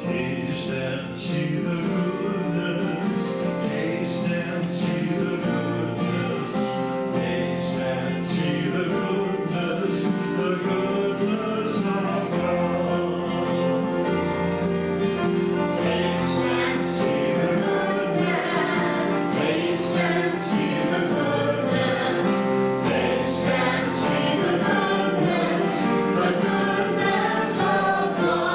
Taste and see the goodness. Taste and see the goodness. Taste and see the goodness of God. Taste and see the goodness. Taste and see the goodness. Taste and see the goodness of God.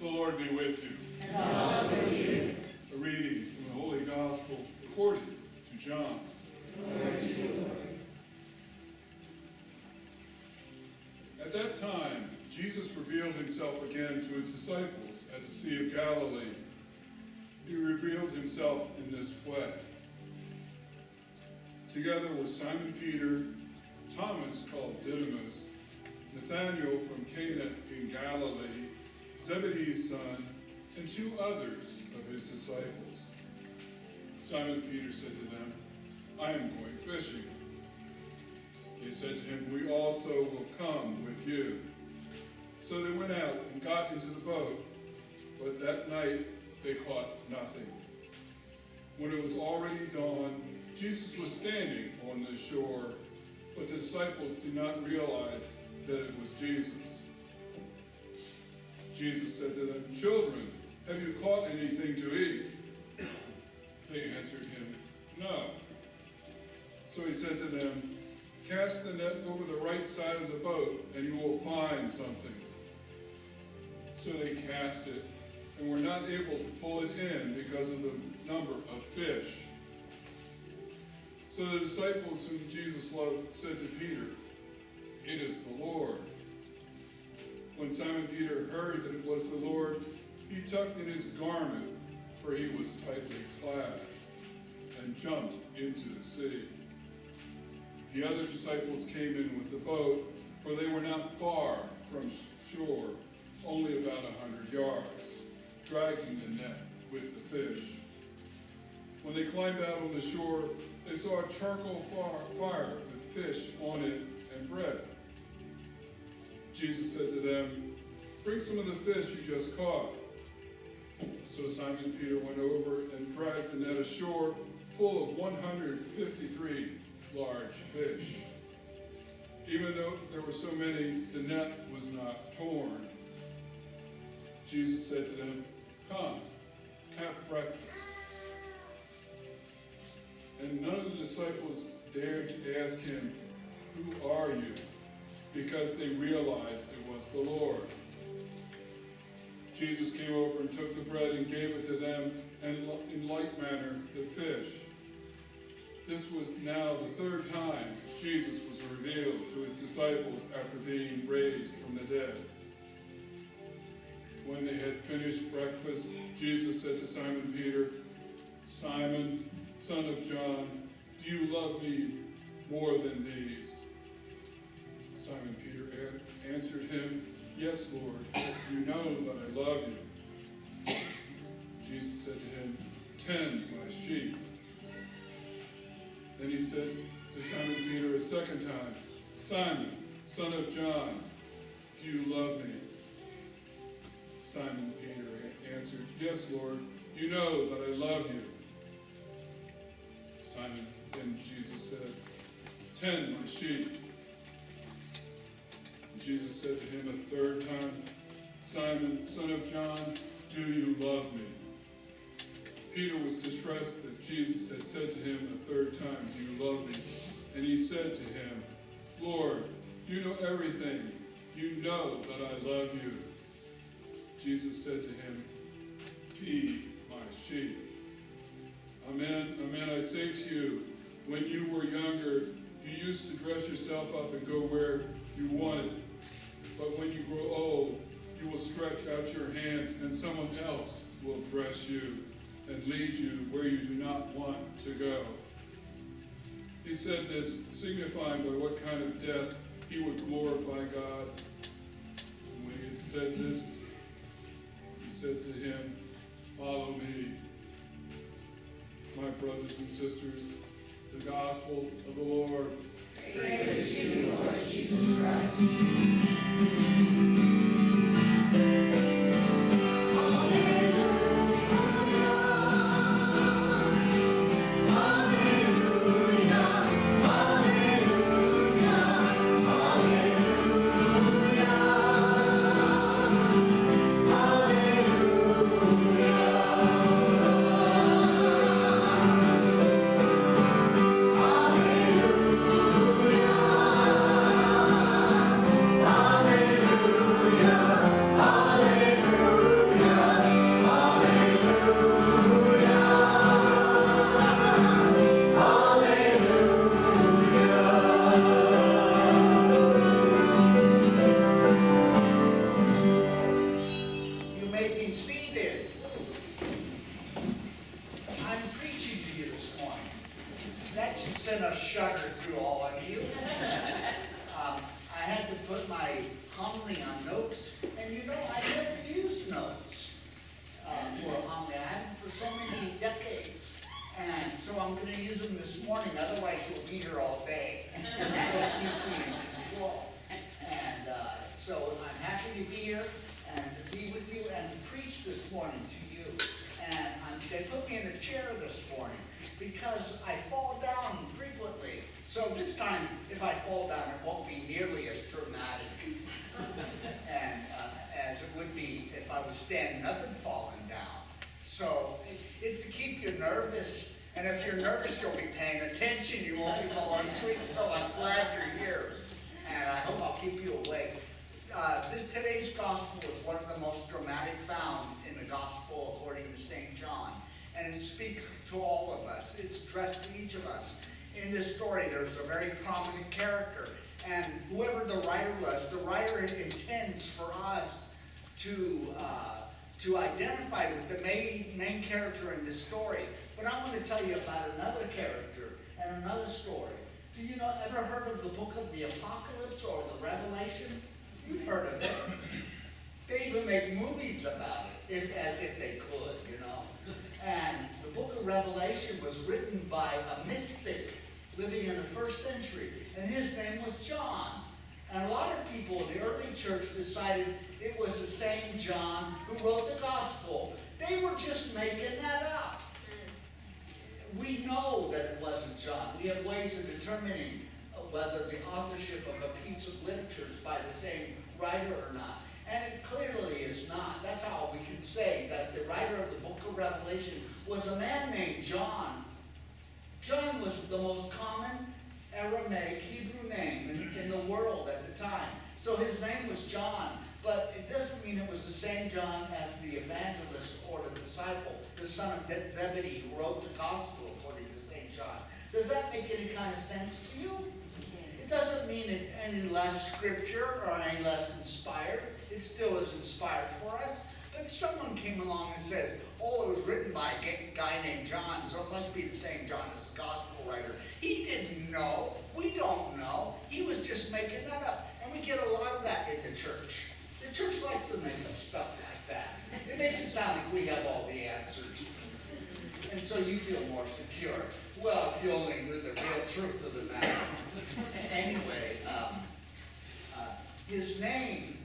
The Lord be with you. And also with you. A reading from the Holy Gospel according to John. Glory to you, Lord. At that time, Jesus revealed himself again to his disciples at the Sea of Galilee. He revealed himself in this way. Together were Simon Peter, Thomas called Didymus, Nathanael from Cana in Galilee, Zebedee's son, and two others of his disciples. Simon Peter said to them, "I am going fishing." They said to him, "We also will come with you." So they went out and got into the boat, but that night they caught nothing. When it was already dawn, Jesus was standing on the shore, but the disciples did not realize that it was Jesus. Jesus said to them, "Children, have you caught anything to eat?" They answered him, "No." So he said to them, "Cast the net over the right side of the boat, and you will find something." So they cast it, and were not able to pull it in because of the number of fish. So the disciples whom Jesus loved said to Peter, "It is the Lord." When Simon Peter heard that it was the Lord, he tucked in his garment, for he was tightly clad, and jumped into the sea. The other disciples came in with the boat, for they were not far from shore, only about 100 yards, dragging the net with the fish. When they climbed out on the shore, they saw a charcoal fire with fish on it and bread. Jesus said to them, "Bring some of the fish you just caught." So Simon Peter went over and dragged the net ashore full of 153 large fish. Even though there were so many, the net was not torn. Jesus said to them, "Come, have breakfast." And none of the disciples dared to ask him, "Who are you?" because they realized it was the Lord. Jesus came over and took the bread and gave it to them, and in like manner the fish. This was now the third time Jesus was revealed to his disciples after being raised from the dead. When they had finished breakfast, Jesus said to Simon Peter, "Simon, son of John, do you love me more than these? Simon Peter answered him, Yes, Lord, you know that I love you. Jesus said to him, Tend my sheep. Then he said to Simon Peter a second time, Simon, son of John, do you love me? Simon Peter answered, Yes, Lord, you know that I love you. Simon, then Jesus said, Tend my sheep. And Jesus said to him a third time, Simon, son of John, do you love me? Peter was distressed that Jesus had said to him a third time, Do you love me? And he said to him, Lord, you know everything. You know that I love you. Jesus said to him, Feed my sheep. Amen, amen, I say to you, when you were younger, you used to dress yourself up and go where you wanted. But when you grow old, you will stretch out your hands, and someone else will dress you and lead you where you do not want to go. He said this, signifying by what kind of death he would glorify God. And when he had said this, he said to him, Follow me. My brothers and sisters, the gospel of the Lord. Praise to you, Lord Jesus Christ. Today's gospel is one of the most dramatic found in the gospel according to St. John. And it speaks to all of us. It's addressed to each of us. In this story, there's a very prominent character. And whoever the writer was, the writer intends for us to identify with the main character in this story. But I want to tell you about another character and another story. Do you know, ever heard of the book of the Apocalypse or the Revelation? You've heard of it. They even make movies about it, as if they could, you know. And the book of Revelation was written by a mystic living in the first century, and his name was John. And a lot of people in the early church decided it was the same John who wrote the gospel. They were just making that up. We know that it wasn't John. We have ways of determining whether the authorship of a piece of literature is by the same writer or not. And it clearly is not. That's how we can say that the writer of the book of Revelation was a man named John. John was the most common Aramaic Hebrew name in the world at the time. So his name was John. But it doesn't mean it was the same John as the evangelist or the disciple, the son of Zebedee, who wrote the gospel according to St. John. Does that make any kind of sense to you? It doesn't mean it's any less scripture or any less inspired. It still is inspired for us. But someone came along and says, oh, it was written by a guy named John, so it must be the same John as the gospel writer. He didn't know know. We don't know. He was just making that up. And we get a lot of that in the church. The church likes to make up stuff like that. It makes it sound like we have all the answers. And so you feel more secure. Well, if you only knew the real truth of the matter. Anyway, his name,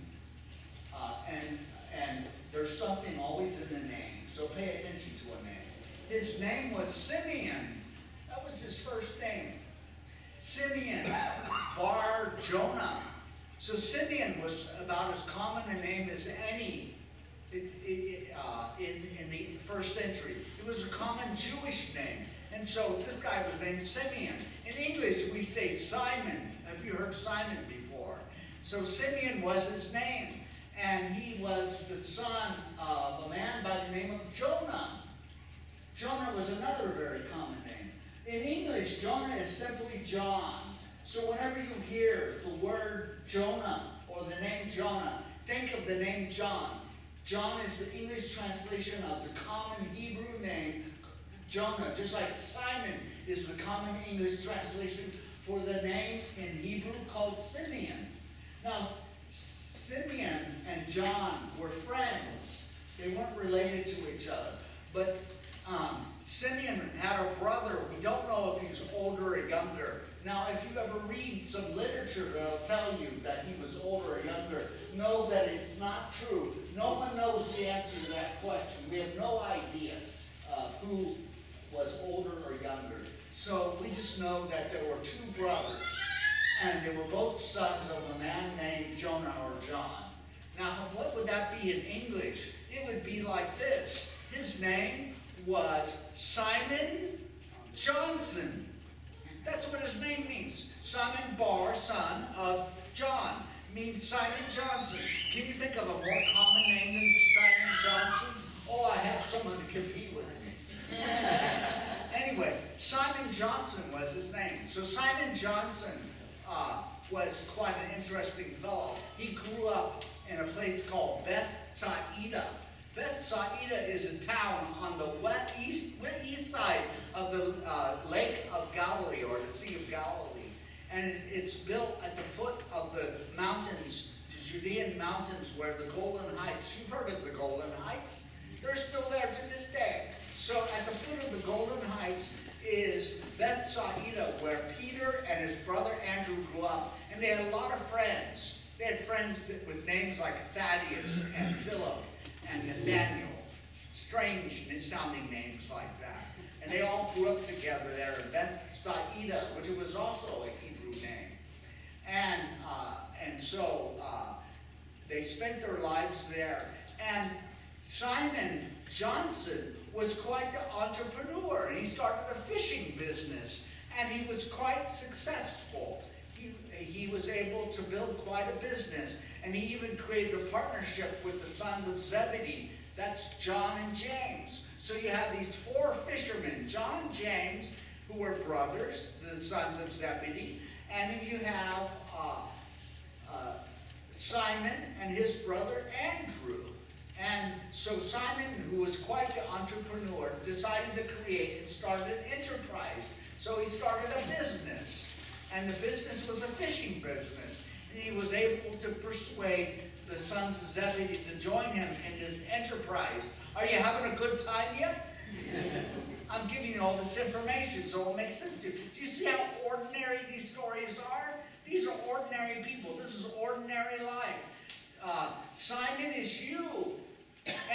and there's something always in the name, so pay attention to a name. His name was Simeon. That was his first name. Simeon Bar Jonah. So Simeon was about as common a name as any in the first century. It was a common Jewish name. And so this guy was named Simeon. In English, we say Simon. Have you heard Simon before? So Simeon was his name. And he was the son of a man by the name of Jonah. Jonah was another very common name. In English, Jonah is simply John. So whenever you hear the word Jonah or the name Jonah, think of the name John. John is the English translation of the common Hebrew name Jonah, just like Simon is the common English translation for the name in Hebrew called Simeon. Now, Simeon and John were friends. They weren't related to each other. But Simeon had a brother. We don't know if he's older or younger. Now, if you ever read some literature that'll tell you that he was older or younger, know that it's not true. No one knows the answer to that question. We have no idea who was older or younger. So we just know that there were two brothers, and they were both sons of a man named Jonah or John. Now, what would that be in English? It would be like this. His name was Simon Johnson. That's what his name means. Simon Bar, son of John, means Simon Johnson. Can you think of a more common name than Simon Johnson? Oh, I have someone to compete with me. Anyway, Simon Johnson was his name. So Simon Johnson was quite an interesting fellow. He grew up in a place called Bethsaida. Bethsaida is a town on the east side of the Lake of Galilee, or the Sea of Galilee. And it's built at the foot of the mountains, the Judean mountains, where the Golden Heights, you've heard of the Golden Heights? They're still there to this day. So at the foot of the Golden Heights is Bethsaida, where Peter and his brother Andrew grew up. And they had a lot of friends. They had friends with names like Thaddeus and Philip and Nathaniel. Strange sounding names like that. And they all grew up together there in Bethsaida, which was also a Hebrew name. And so they spent their lives there. And Simon Johnson was quite the entrepreneur. And he started a fishing business. And he was quite successful. He was able to build quite a business. And he even created a partnership with the sons of Zebedee. That's John and James. So you have these four fishermen, John, James, who were brothers, the sons of Zebedee. And then you have Simon and his brother Andrew. And so Simon, who was quite the entrepreneur, decided to create and started an enterprise. So he started a business. And the business was a fishing business. And he was able to persuade the sons of Zebedee to join him in this enterprise. Are you having a good time yet? I'm giving you all this information so it'll make sense to you. Do you see how ordinary these stories are? These are ordinary people. This is ordinary life. Simon is you.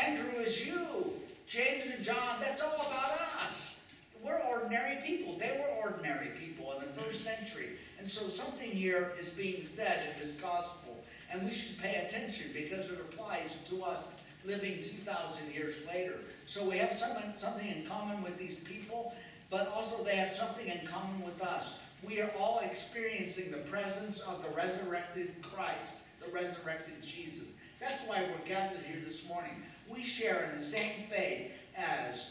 Andrew is you. James and John, that's all about us. We're ordinary people. They were ordinary people in the first century. And so something here is being said in this gospel. And we should pay attention because it applies to us living 2,000 years later. So we have something in common with these people, but also they have something in common with us. We are all experiencing the presence of the resurrected Christ, the resurrected Jesus. That's why we're gathered here this morning. We share in the same faith as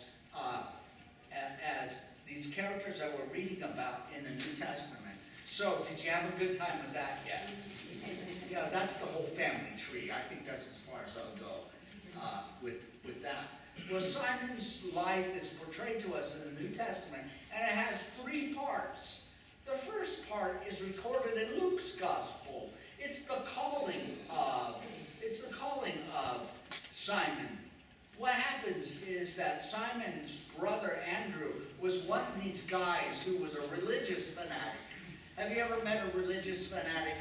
these characters that we're reading about in the New Testament. So, did you have a good time with that yet? Yeah, that's the whole family tree. I think that's as far as I'll go with that. Well, Simon's life is portrayed to us in the New Testament, and it has three parts. The first Simon. What happens is that Simon's brother Andrew was one of these guys who was a religious fanatic. Have you ever met a religious fanatic?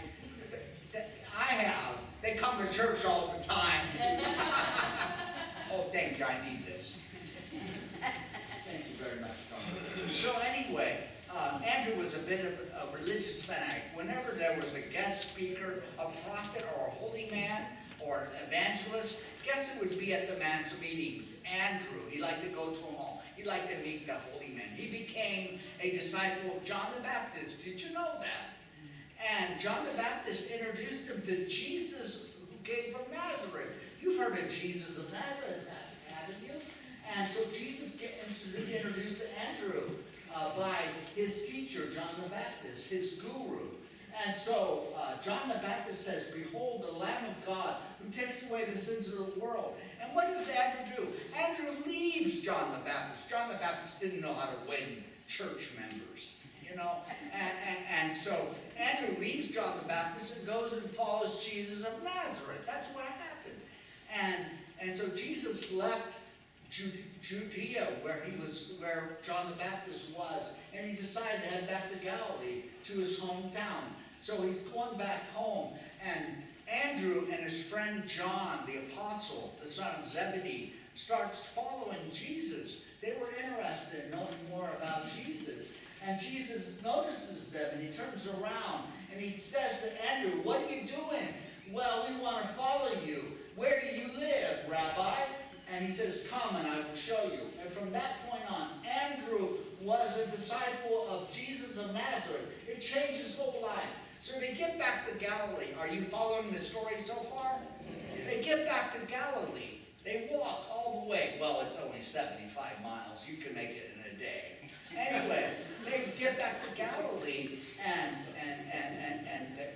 I have. They come to church all the time. Oh, thank you, I need this. Thank you very much, Tom. So anyway, Andrew was a bit of a religious fanatic. Whenever there was a guest speaker, a prophet or a holy man or an evangelist, guess who would be at the mass meetings? Andrew. He liked to go to them all. He liked to meet the holy men. He became a disciple of John the Baptist. Did you know that? And John the Baptist introduced him to Jesus, who came from Nazareth. You've heard of Jesus of Nazareth, haven't you? And so Jesus introduced to Andrew by his teacher, John the Baptist, his guru. And so John the Baptist says, "Behold the Lamb of God who takes away the sins of the world." And what does Andrew do? Andrew leaves John the Baptist. John the Baptist didn't know how to win church members, you know. And so Andrew leaves John the Baptist and goes and follows Jesus of Nazareth. That's what happened. And so Jesus left Judea, where John the Baptist was, and he decided to head back to Galilee, to his hometown. So he's going back home, and Andrew and his friend John, the apostle, the son of Zebedee, starts following Jesus. They were interested in knowing more about Jesus. And Jesus notices them, and he turns around, and he says to Andrew, "What are you doing?" "Well, we want to follow you." "Where do you live, Rabbi?" And he says, "Come and I will show you." And from that point on, Andrew was a disciple of Jesus of Nazareth. It changed his whole life. So they get back to Galilee. Are you following the story so far? They get back to Galilee. They walk all the way. Well, it's only 75 miles. You can make it in a day. Anyway, they get back to Galilee, and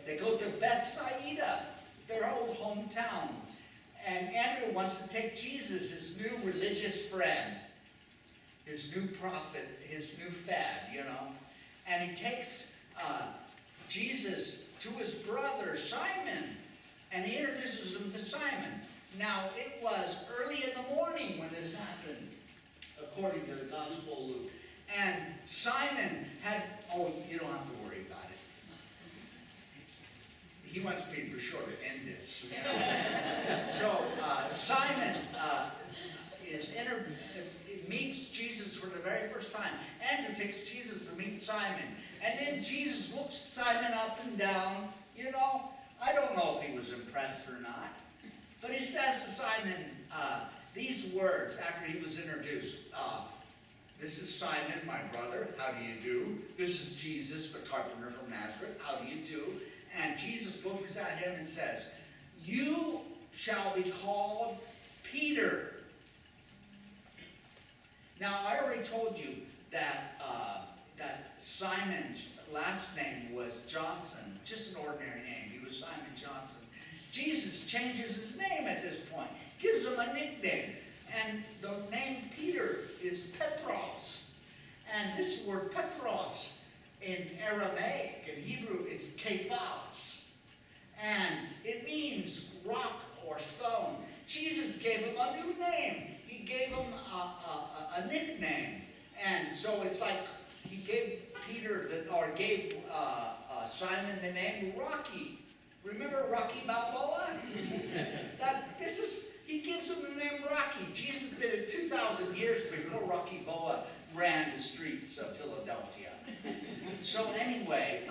they go to Bethsaida, their old hometown. And Andrew wants to take Jesus, his new religious friend, his new prophet, his new fad, you know. And he takes Jesus to his brother, Simon. And he introduces him to Simon. Now, it was early in the morning when this happened, according to the Gospel of Luke. And Simon had, oh, you don't have to worry about it. He wants me to be sure to end this. So Simon meets Jesus for the very first time. Andrew takes Jesus to meet Simon. And then Jesus looks Simon up and down. You know, I don't know if he was impressed or not. But he says to Simon these words after he was introduced. "This is Simon, my brother. How do you do? This is Jesus, the carpenter from Nazareth. How do you do?" And Jesus looks at him and says, "You shall be called Peter." Now, I already told you that Simon's last name was Johnson, just an ordinary name. He was Simon Johnson. Jesus changes his name at this point, gives him a nickname. And the name Peter is Petros. And this word Petros in Aramaic and Hebrew is Kephas. And it means rock or stone. Jesus gave him a new name. He gave him a nickname. And so it's like he gave gave Simon the name Rocky. Remember Rocky Balboa? He gives him the name Rocky. Jesus did it 2,000 years before Rocky Balboa ran the streets of Philadelphia. So anyway,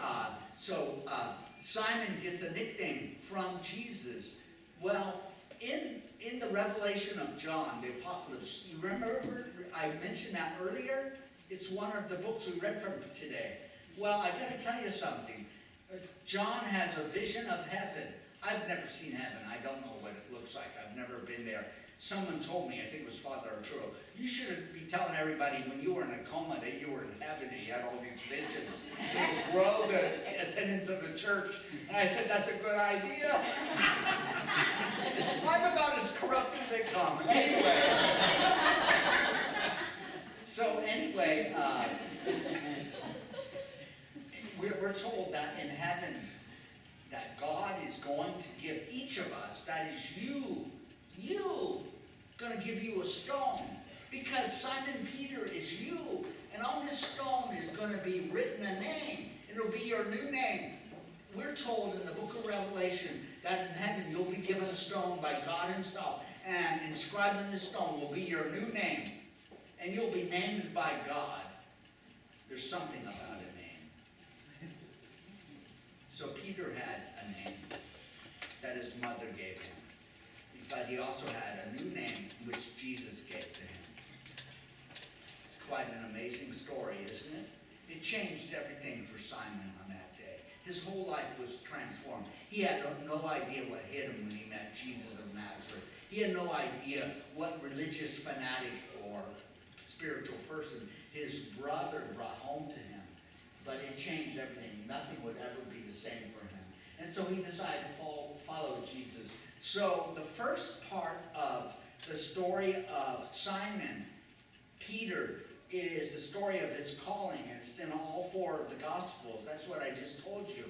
Simon gets a nickname from Jesus. Well, in the Revelation of John, the Apocalypse, you remember I mentioned that earlier? It's one of the books we read from today. Well, I got to tell you something. John has a vision of heaven. I've never seen heaven. I don't know what it looks like. I've never been there. Someone told me, I think it was Father Arturo, you should be telling everybody when you were in a coma that you were in heaven and you had all these visions. To grow the attendance of the church. And I said, that's a good idea. I'm about as corrupt as they come. Anyway, we're told that in heaven, that God is going to give each of us, that is you, going to give you a stone, because Simon Peter is you, and on this stone is going to be written a name. It'll be your new name. We're told in the book of Revelation that in heaven you'll be given a stone by God himself, and inscribed on this stone will be your new name, and you'll be named by God. There's something about a name. So Peter had a name that his mother gave him, but he also had a new name which Jesus gave to him. It's quite an amazing story, isn't it? It changed everything for Simon on that day. His whole life was transformed. He had no idea what hit him when he met Jesus of Nazareth. He had no idea what religious fanatic or spiritual person his brother brought home to him. But it changed everything. Nothing would ever be the same for him. And so he decided to follow Jesus. So the first part of the story of Simon Peter is the story of his calling, and it's in all four of the Gospels. That's what I just told you.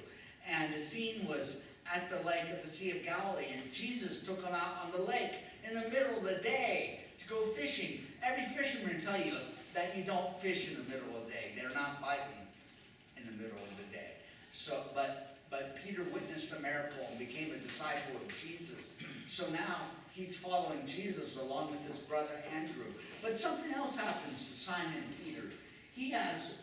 And the scene was at the lake of the Sea of Galilee, and Jesus took him out on the lake in the middle of the day to go fishing. Every fisherman will tell you that you don't fish in the middle of the day. They're not biting in the middle of the day. So, but Peter witnessed the miracle and became a disciple of Jesus. So now he's following Jesus along with his brother Andrew. But something else happens to Simon Peter. He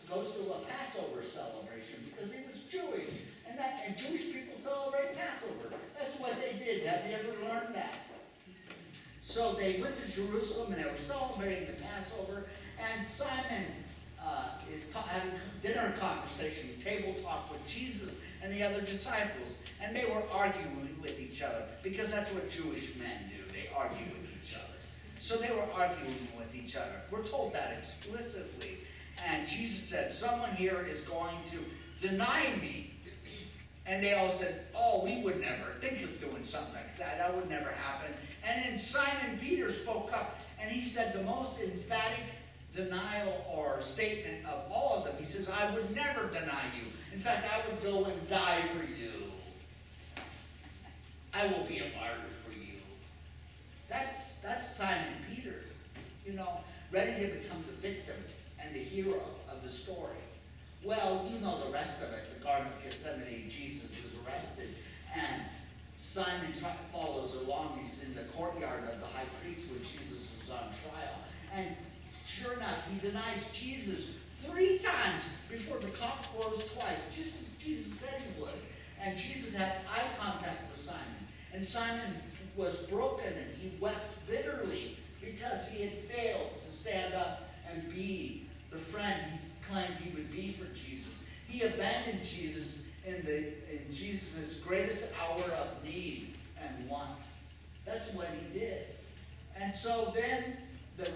goes to a Passover celebration because he was Jewish. And Jewish people celebrate Passover. That's what they did. Have you ever learned that? So they went to Jerusalem and they were celebrating the Passover. And Simon is having dinner conversation, table talk with Jesus and the other disciples. And they were arguing with each other because that's what Jewish men do. They argue with each other. So they were arguing with each other. We're told that explicitly. And Jesus said, someone here is going to deny me. And they all said, oh, we would never think of doing something like that. That would never happen. And then Simon Peter spoke up, and he said the most emphatic denial or statement of all of them. He says, I would never deny you. In fact, I would go and die for you. I will be a martyr for you. That's Simon Peter, ready to become the victim and the hero of the story. Well, you know the rest of it. The Garden of Gethsemane, Jesus is arrested, and Simon follows along. He's in the courtyard of the high priest when Jesus was on trial. And sure enough, he denies Jesus 3 times before the cock crows twice, just as Jesus said he would. And Jesus had eye contact with Simon. And Simon was broken, and he wept bitterly because he had failed to stand up and be the friend he claimed he would be for Jesus. He abandoned Jesus in Jesus' greatest hour of need and want. That's what he did. And so then the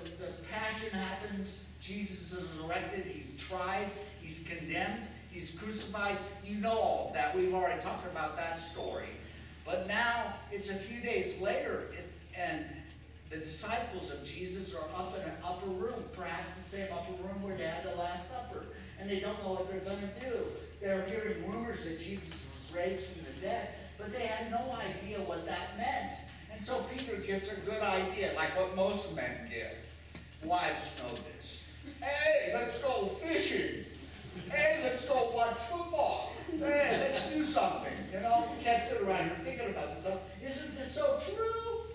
passion happens. Jesus is resurrected. He's tried. He's condemned. He's crucified. You know all of that. We've already talked about that story. But now it's a few days later, and the disciples of Jesus are up in an upper room, perhaps the same upper room where they had the Last Supper, and they don't know what they're going to do. They're hearing rumors that Jesus was raised from the dead, but they had no idea what that meant. And so Peter gets a good idea, like what most men get. Wives know this. Hey, let's go fishing. Hey, let's go watch football. Hey, let's do something. We can't sit around here thinking about this stuff. Isn't this so true?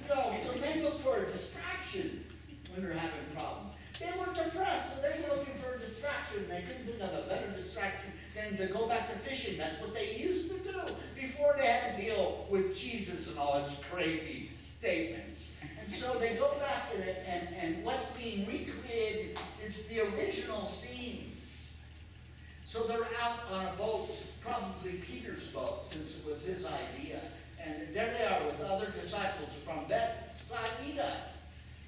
So they look for a distraction when they're having problems. They were depressed, so they were looking for a distraction. They couldn't think of a better distraction than to go back to fishing. That's what they used to do before they had to deal with Jesus and all his crazy statements. And so they go back to it, and what's being recreated is the original scene. So they're out on a boat, probably Peter's boat, since it was his idea. And there they are with other disciples from Bethsaida.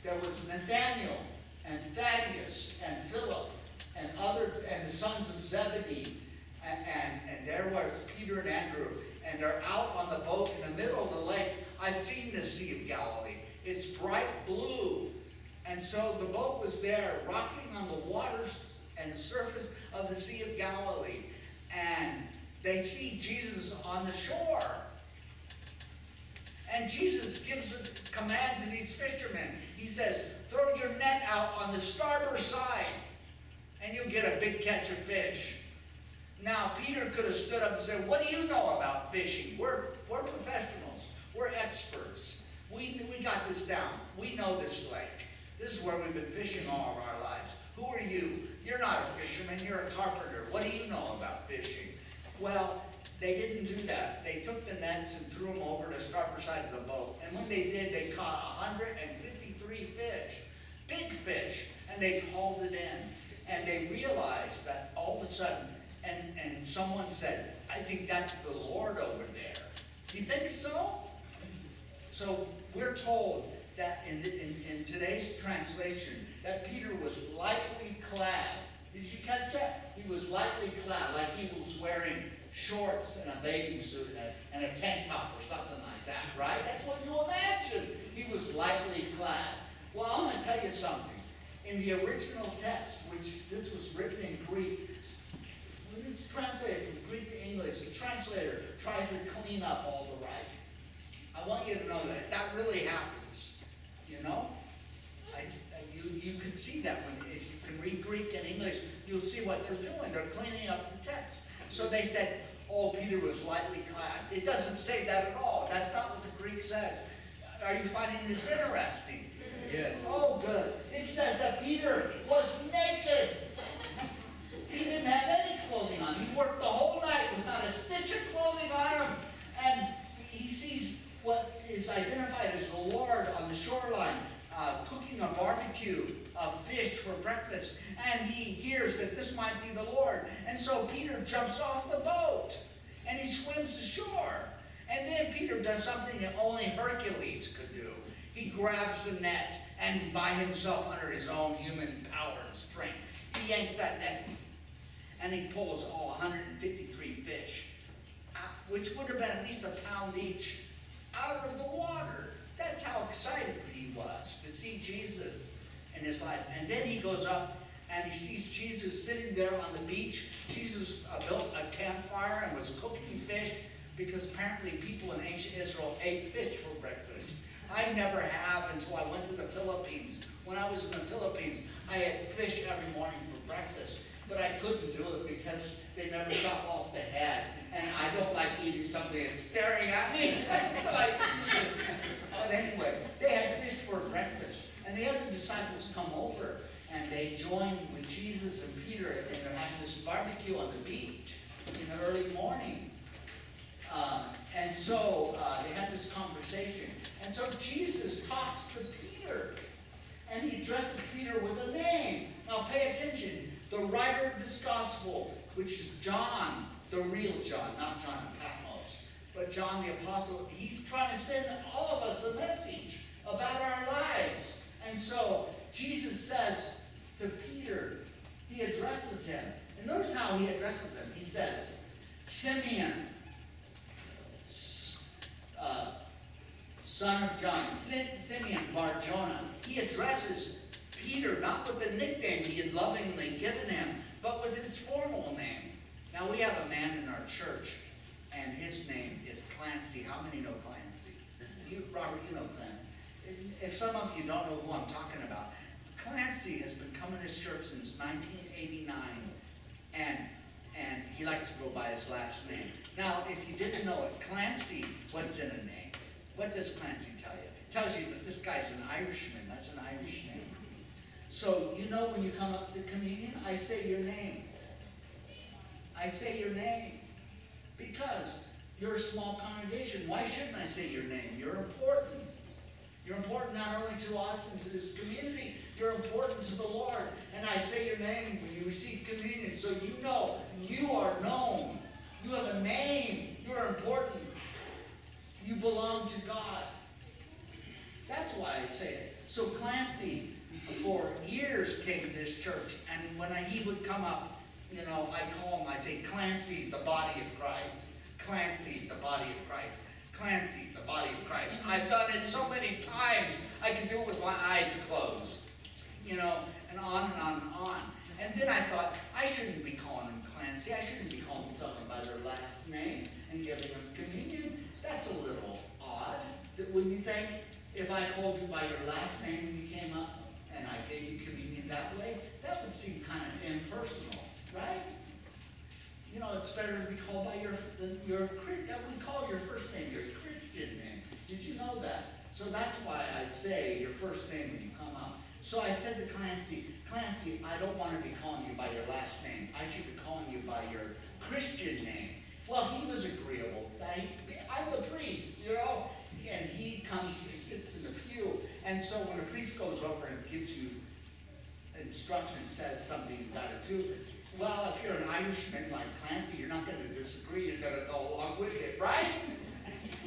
There was Nathanael and Thaddeus and Philip and the sons of Zebedee. And there was Peter and Andrew. And they're out on the boat in the middle of the lake. I've seen the Sea of Galilee. It's bright blue. And so the boat was there, rocking on the waters and surface of the Sea of Galilee. And they see Jesus on the shore. And Jesus gives a command to these fishermen. He says, throw your net out on the starboard side, and you'll get a big catch of fish. Now, Peter could have stood up and said, what do you know about fishing? We're professionals. We're experts. We got this down. We know this lake. This is where we've been fishing all of our lives. Who are you? You're not a fisherman. You're a carpenter. What do you know about fishing? Well, they didn't do that. They took the nets and threw them over to the starboard side of the boat. And when they did, they caught 153 fish. Big fish. And they hauled it in. And they realized that all of a sudden, and someone said, I think that's the Lord over there. Do you think so? So we're told that in today's translation, that Peter was lightly clad. Did you catch that? He was lightly clad, like he was wearing shorts and a bathing suit and a tank top or something like that, right? That's what you imagine. He was lightly clad. Well, I'm going to tell you something. In the original text, which this was written in Greek, when it's translated from Greek to English, the translator tries to clean up all the writing. I want you to know that. That really happens. You know? You can see that if you can read Greek and English, you'll see what they're doing. They're cleaning up the text. So they said, oh, Peter was lightly clad. It doesn't say that at all. That's not what the Greek says. Are you finding this interesting? Yes. Oh, good. It says that Peter was naked. He didn't have any clothing on. He worked the whole night without a stitch of clothing on him. And he sees what is identified as the Lord on the shoreline, cooking a barbecue of fish for breakfast. And he hears that this might be the Lord. And so Peter jumps off the boat and he swims to shore. And then Peter does something that only Hercules could do. He grabs the net and by himself, under his own human power and strength, he yanks that net and he pulls all 153 fish, which would have been at least a pound each, out of the water. That's how excited he was to see Jesus in his life. And then he goes up and he sees Jesus sitting there on the beach. Jesus built a campfire and was cooking fish because apparently people in ancient Israel ate fish for breakfast. I never have until I went to the Philippines. When I was in the Philippines, I had fish every morning for breakfast. But I couldn't do it because they never chop off the head. And I don't like eating something that's staring at me. So I couldn't eat it. But anyway, they had fish for breakfast. And the other disciples come over and they join with Jesus and Peter, and they're having this barbecue on the beach in the early morning. And so they have this conversation. And so Jesus talks to Peter. And he addresses Peter with a name. Now pay attention. The writer of this gospel, which is John, the real John, not John of Patmos, but John the apostle, he's trying to send all of us a message about our lives. And so Jesus says to Peter, he addresses him. And notice how he addresses him. He says, Simeon, son of John, Simeon Bar-Jonah. He addresses Peter not with the nickname he had lovingly given him, but with his formal name. Now we have a man in our church, and his name is Clancy. How many know Clancy? Robert, you know Clancy. If some of you don't know who I'm talking about, Clancy has been coming to his church since 1989, and he likes to go by his last name. Now, if you didn't know it, Clancy, what's in a name? What does Clancy tell you? It tells you that this guy's an Irishman. That's an Irish name. So, you know when you come up to communion, I say your name. I say your name. Because you're a small congregation. Why shouldn't I say your name? You're important. You're important not only to us and to this community, you're important to the Lord. And I say your name when you receive communion, so you know you are known. You have a name. You're important. You belong to God. That's why I say it. So Clancy, for years, came to this church, and when he would come up, you know, I call him, I say, Clancy, the body of Christ. Clancy, the body of Christ. Clancy, the body of Christ. I've done it so many times, I can do it with my eyes closed. You know, and on and on and on. And then I thought, I shouldn't be calling him Clancy. I shouldn't be calling someone by their last name and giving them communion. That's a little odd. Wouldn't you think if I called you by your last name when you came up and I gave you communion that way, that would seem kind of impersonal, right? You know, it's better to be called by that we call your first name your Christian name. Did you know that? So that's why I say your first name when you come up. So I said to Clancy, I don't want to be calling you by your last name. I should be calling you by your Christian name. Well, he was agreeable. I'm the priest, you know, and he comes and sits in the pew. And so when a priest goes over and gives you instructions, says something you got to do, well, if you're an Irishman like Clancy, you're not going to disagree. You're going to go along with it, right?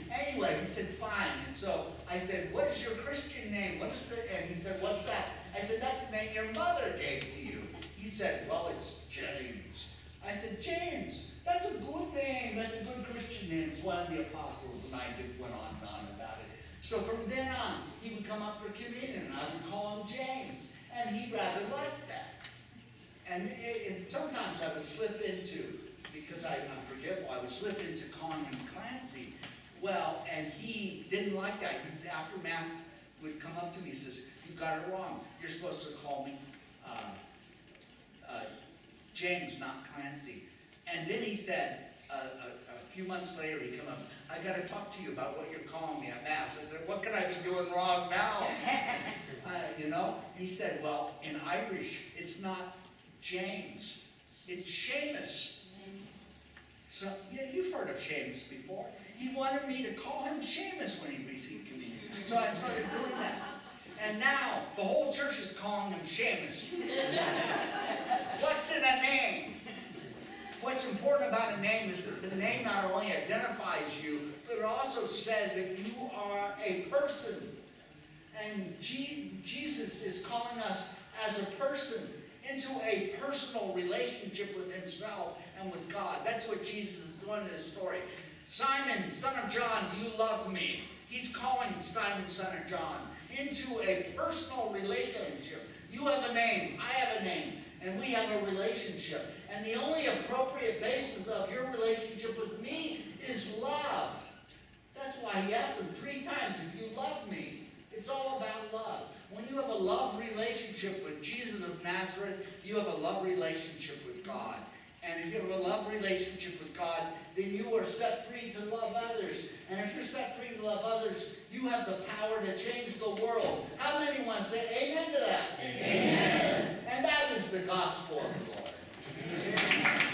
Anyway, he said, fine. And so I said, what is your Christian name? And he said, what's that? I said, that's the name your mother gave to you. He said, well, it's James. I said, James, that's a good name. That's a good Christian name. It's one of the apostles. And I just went on and on about it. So from then on, he would come up for communion, and I would call him James. And he rather liked that. And sometimes I would slip into, because I'm forgetful, I would slip into calling him Clancy. Well, and he didn't like that. After Mass would come up to me and says, you got it wrong. You're supposed to call me James, not Clancy. And then he said, a few months later, he come up, I got to talk to you about what you're calling me at Mass. I said, what could I be doing wrong now? You know? He said, well, in Irish, it's not James. It's Seamus. So, yeah, you've heard of Seamus before. He wanted me to call him Seamus when he received communion. So I started doing that. And now, the whole church is calling him Seamus. What's in a name? What's important about a name is that the name not only identifies you, but it also says that you are a person. And Jesus is calling us as a person into a personal relationship with himself and with God. That's what Jesus is doing in his story. Simon, son of John, do you love me? He's calling Simon, son of John, into a personal relationship. You have a name, I have a name, and we have a relationship. And the only appropriate basis of your relationship with me is love. That's why he asked him 3 times, if you love me. It's all about love. When you have a love relationship with Jesus of Nazareth, you have a love relationship with God. And if you have a love relationship with God, then you are set free to love others. And if you're set free to love others, you have the power to change the world. How many want to say amen to that? Amen. And that is the gospel of the Lord. Amen.